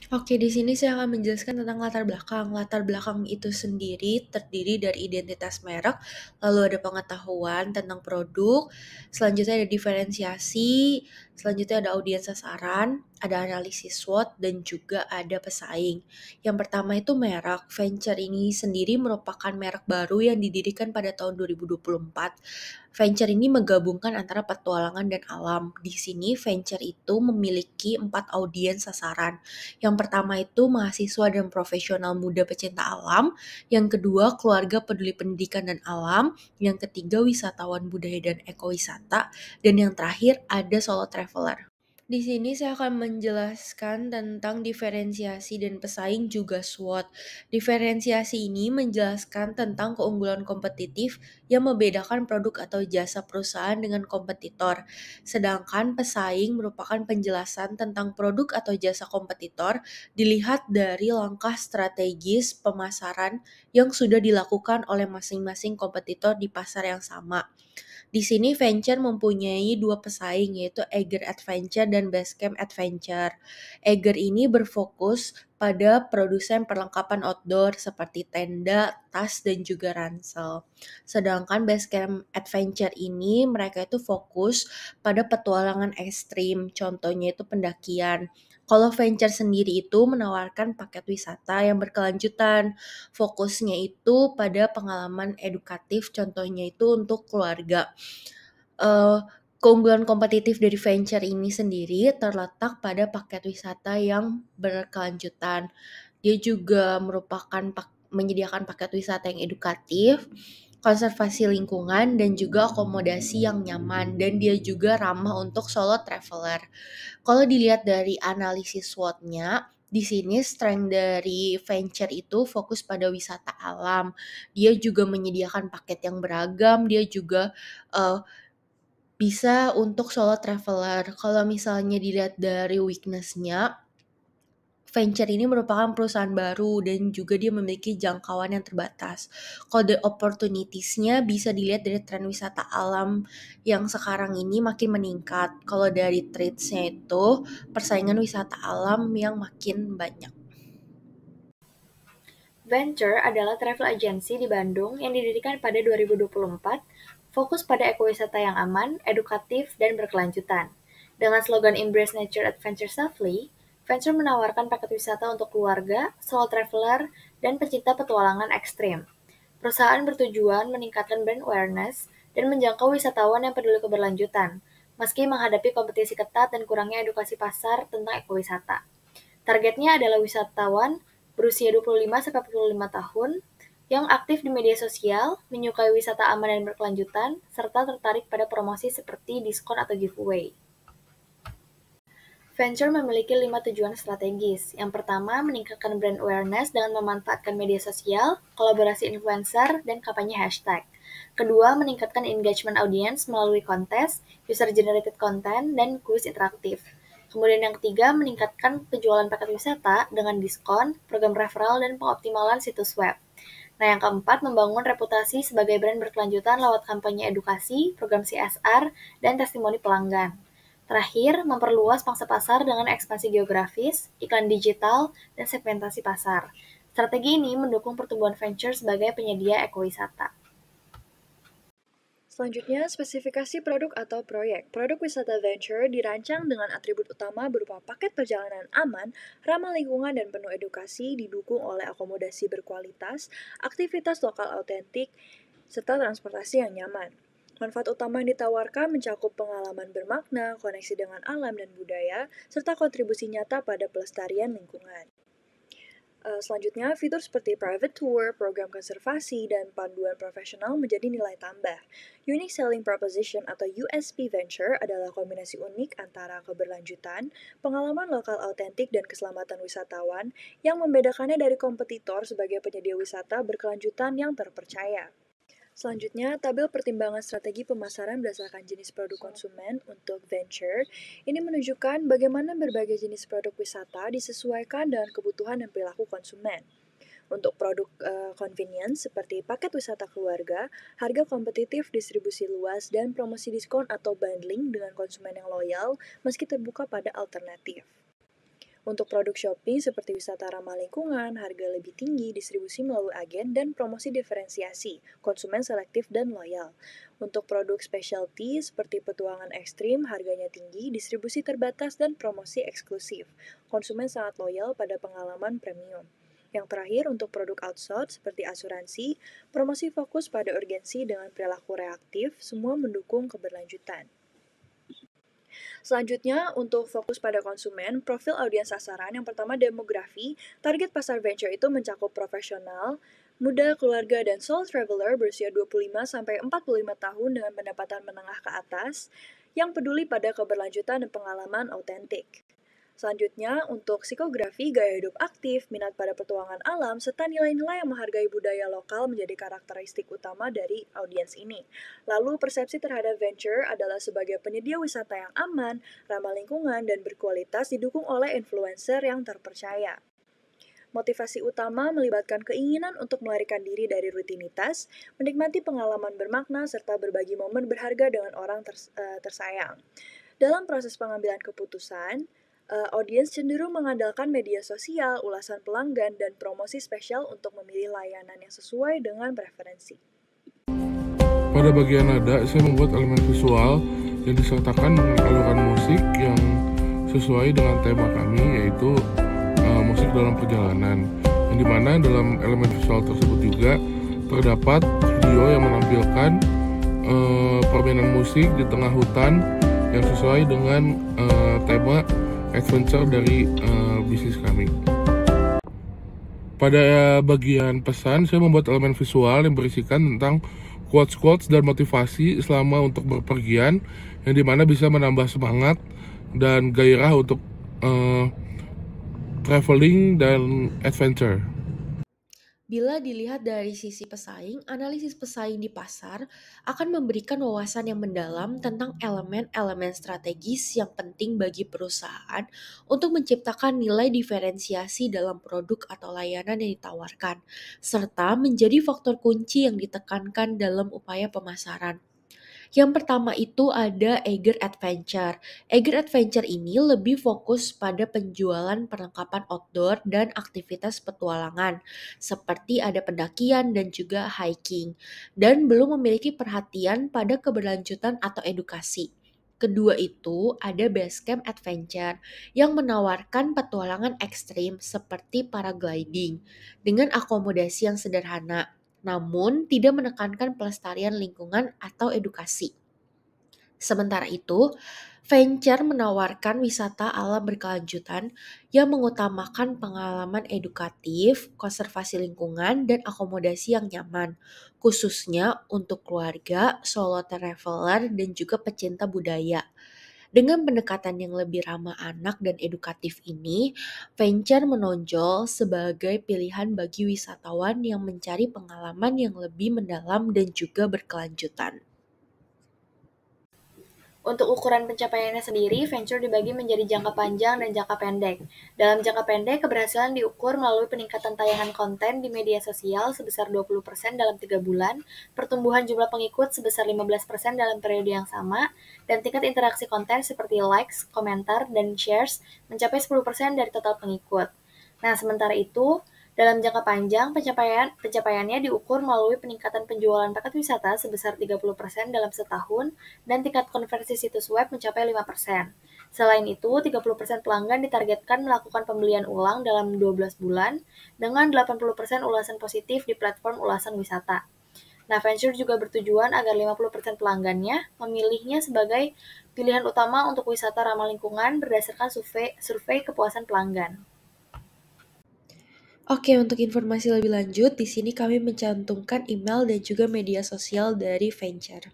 Oke, di sini saya akan menjelaskan tentang latar belakang. Latar belakang itu sendiri terdiri dari identitas merek, lalu ada pengetahuan tentang produk, selanjutnya ada diferensiasi, selanjutnya ada audiens sasaran, ada analisis SWOT, dan juga ada pesaing. Yang pertama itu merek. Venture ini sendiri merupakan merek baru yang didirikan pada tahun 2024. Venture ini menggabungkan antara petualangan dan alam. Di sini venture itu memiliki 4 audiens sasaran. Yang pertama itu mahasiswa dan profesional muda pecinta alam, yang kedua keluarga peduli pendidikan dan alam, yang ketiga wisatawan budaya dan ekowisata, dan yang terakhir ada solo traveler. Di sini saya akan menjelaskan tentang diferensiasi dan pesaing juga SWOT. Diferensiasi ini menjelaskan tentang keunggulan kompetitif yang membedakan produk atau jasa perusahaan dengan kompetitor. Sedangkan pesaing merupakan penjelasan tentang produk atau jasa kompetitor dilihat dari langkah strategis pemasaran yang sudah dilakukan oleh masing-masing kompetitor di pasar yang sama. Di sini Venture mempunyai dua pesaing yaitu Eger Adventure dan Basecamp Adventure. Eger ini berfokus pada produsen perlengkapan outdoor seperti tenda, tas, dan juga ransel. Sedangkan Basecamp Adventure ini mereka itu fokus pada petualangan ekstrim, contohnya itu pendakian. Kalau Venture sendiri itu menawarkan paket wisata yang berkelanjutan. Fokusnya itu pada pengalaman edukatif, contohnya itu untuk keluarga. Eee, Keunggulan kompetitif dari venture ini sendiri terletak pada paket wisata yang berkelanjutan. Dia juga menyediakan paket wisata yang edukatif, konservasi lingkungan, dan juga akomodasi yang nyaman, dan dia juga ramah untuk solo traveler. Kalau dilihat dari analisis SWOT-nya, di sini strength dari venture itu fokus pada wisata alam. Dia juga menyediakan paket yang beragam, dia juga, eee, bisa untuk solo traveler. Kalau misalnya dilihat dari weakness-nya, venture ini merupakan perusahaan baru dan juga dia memiliki jangkauan yang terbatas. Kalau dari opportunities-nya bisa dilihat dari tren wisata alam yang sekarang ini makin meningkat. Kalau dari traits-nya itu persaingan wisata alam yang makin banyak. Venture adalah travel agency di Bandung yang didirikan pada 2024, fokus pada ekowisata yang aman, edukatif, dan berkelanjutan. Dengan slogan Embrace Nature Adventure Safely, Venture menawarkan paket wisata untuk keluarga, solo traveler, dan pecinta petualangan ekstrim. Perusahaan bertujuan meningkatkan brand awareness dan menjangkau wisatawan yang peduli keberlanjutan, meski menghadapi kompetisi ketat dan kurangnya edukasi pasar tentang ekowisata. Targetnya adalah wisatawan berusia 25-45 tahun yang aktif di media sosial, menyukai wisata aman dan berkelanjutan, serta tertarik pada promosi seperti diskon atau giveaway. Venture memiliki 5 tujuan strategis. Yang pertama, meningkatkan brand awareness dengan memanfaatkan media sosial, kolaborasi influencer, dan kampanye hashtag. Kedua, meningkatkan engagement audience melalui kontes, user-generated content, dan kuis interaktif. Kemudian yang ketiga, meningkatkan penjualan paket wisata dengan diskon, program referral, dan pengoptimalan situs web. Nah, yang keempat, membangun reputasi sebagai brand berkelanjutan lewat kampanye edukasi, program CSR, dan testimoni pelanggan. Terakhir, memperluas pangsa pasar dengan ekspansi geografis, iklan digital, dan segmentasi pasar. Strategi ini mendukung pertumbuhan venture sebagai penyedia ekowisata. Selanjutnya, spesifikasi produk atau proyek. Produk wisata venture dirancang dengan atribut utama berupa paket perjalanan aman, ramah lingkungan dan penuh edukasi, didukung oleh akomodasi berkualitas, aktivitas lokal autentik, serta transportasi yang nyaman. Manfaat utama yang ditawarkan mencakup pengalaman bermakna, koneksi dengan alam dan budaya, serta kontribusi nyata pada pelestarian lingkungan. Selanjutnya, fitur seperti private tour, program konservasi, dan panduan profesional menjadi nilai tambah. Unique Selling Proposition atau USP Venture adalah kombinasi unik antara keberlanjutan, pengalaman lokal autentik, dan keselamatan wisatawan yang membedakannya dari kompetitor sebagai penyedia wisata berkelanjutan yang terpercaya. Selanjutnya, tabel pertimbangan strategi pemasaran berdasarkan jenis produk konsumen untuk venture. Ini menunjukkan bagaimana berbagai jenis produk wisata disesuaikan dengan kebutuhan dan perilaku konsumen. Untuk produk convenience seperti paket wisata keluarga, harga kompetitif, distribusi luas, dan promosi diskon atau bundling dengan konsumen yang loyal meski terbuka pada alternatif. Untuk produk shopping seperti wisata ramah lingkungan, harga lebih tinggi, distribusi melalui agen, dan promosi diferensiasi, konsumen selektif dan loyal. Untuk produk specialty seperti petualangan ekstrim, harganya tinggi, distribusi terbatas, dan promosi eksklusif. Konsumen sangat loyal pada pengalaman premium. Yang terakhir, untuk produk outsource seperti asuransi, promosi fokus pada urgensi dengan perilaku reaktif, semua mendukung keberlanjutan. Selanjutnya, untuk fokus pada konsumen, profil audiens sasaran yang pertama demografi, target pasar venture itu mencakup profesional, muda, keluarga, dan solo traveler berusia 25-45 tahun dengan pendapatan menengah ke atas, yang peduli pada keberlanjutan dan pengalaman autentik. Selanjutnya, untuk psikografi, gaya hidup aktif, minat pada petualangan alam, serta nilai-nilai yang menghargai budaya lokal menjadi karakteristik utama dari audiens ini. Lalu, persepsi terhadap venture adalah sebagai penyedia wisata yang aman, ramah lingkungan, dan berkualitas didukung oleh influencer yang terpercaya. Motivasi utama melibatkan keinginan untuk melarikan diri dari rutinitas, menikmati pengalaman bermakna, serta berbagi momen berharga dengan orang tersayang. Dalam proses pengambilan keputusan, audiens cenderung mengandalkan media sosial, ulasan pelanggan, dan promosi spesial untuk memilih layanan yang sesuai dengan preferensi. Pada bagian nada, saya membuat elemen visual yang disertakan dengan aluran musik yang sesuai dengan tema kami, yaitu musik dalam perjalanan. Yang dimana dalam elemen visual tersebut juga terdapat video yang menampilkan permainan musik di tengah hutan yang sesuai dengan tema adventure dari bisnis kami. Pada bagian pesan, saya membuat elemen visual yang berisikan tentang quotes-quotes dan motivasi selama untuk berpergian, yang dimana bisa menambah semangat dan gairah untuk traveling dan adventure. Bila dilihat dari sisi pesaing, analisis pesaing di pasar akan memberikan wawasan yang mendalam tentang elemen-elemen strategis yang penting bagi perusahaan untuk menciptakan nilai diferensiasi dalam produk atau layanan yang ditawarkan, serta menjadi faktor kunci yang ditekankan dalam upaya pemasaran. Yang pertama itu ada Eager Adventure. Eager Adventure ini lebih fokus pada penjualan perlengkapan outdoor dan aktivitas petualangan, seperti ada pendakian dan juga hiking, dan belum memiliki perhatian pada keberlanjutan atau edukasi. Kedua itu ada Basecamp Adventure yang menawarkan petualangan ekstrim seperti paragliding dengan akomodasi yang sederhana, namun tidak menekankan pelestarian lingkungan atau edukasi. Sementara itu, venture menawarkan wisata alam berkelanjutan yang mengutamakan pengalaman edukatif, konservasi lingkungan, dan akomodasi yang nyaman, khususnya untuk keluarga, solo traveler, dan juga pecinta budaya. Dengan pendekatan yang lebih ramah anak dan edukatif ini, venture menonjol sebagai pilihan bagi wisatawan yang mencari pengalaman yang lebih mendalam dan juga berkelanjutan. Untuk ukuran pencapaiannya sendiri, venture dibagi menjadi jangka panjang dan jangka pendek. Dalam jangka pendek, keberhasilan diukur melalui peningkatan tayangan konten di media sosial sebesar 20% dalam 3 bulan, pertumbuhan jumlah pengikut sebesar 15% dalam periode yang sama, dan tingkat interaksi konten seperti likes, komentar, dan shares mencapai 10% dari total pengikut. Nah, sementara itu, dalam jangka panjang, pencapaiannya diukur melalui peningkatan penjualan paket wisata sebesar 30% dalam setahun dan tingkat konversi situs web mencapai 5%. Selain itu, 30% pelanggan ditargetkan melakukan pembelian ulang dalam 12 bulan dengan 80% ulasan positif di platform ulasan wisata. Nah, venture juga bertujuan agar 50% pelanggannya memilihnya sebagai pilihan utama untuk wisata ramah lingkungan berdasarkan survei kepuasan pelanggan. Oke, untuk informasi lebih lanjut, di sini kami mencantumkan email dan juga media sosial dari venture.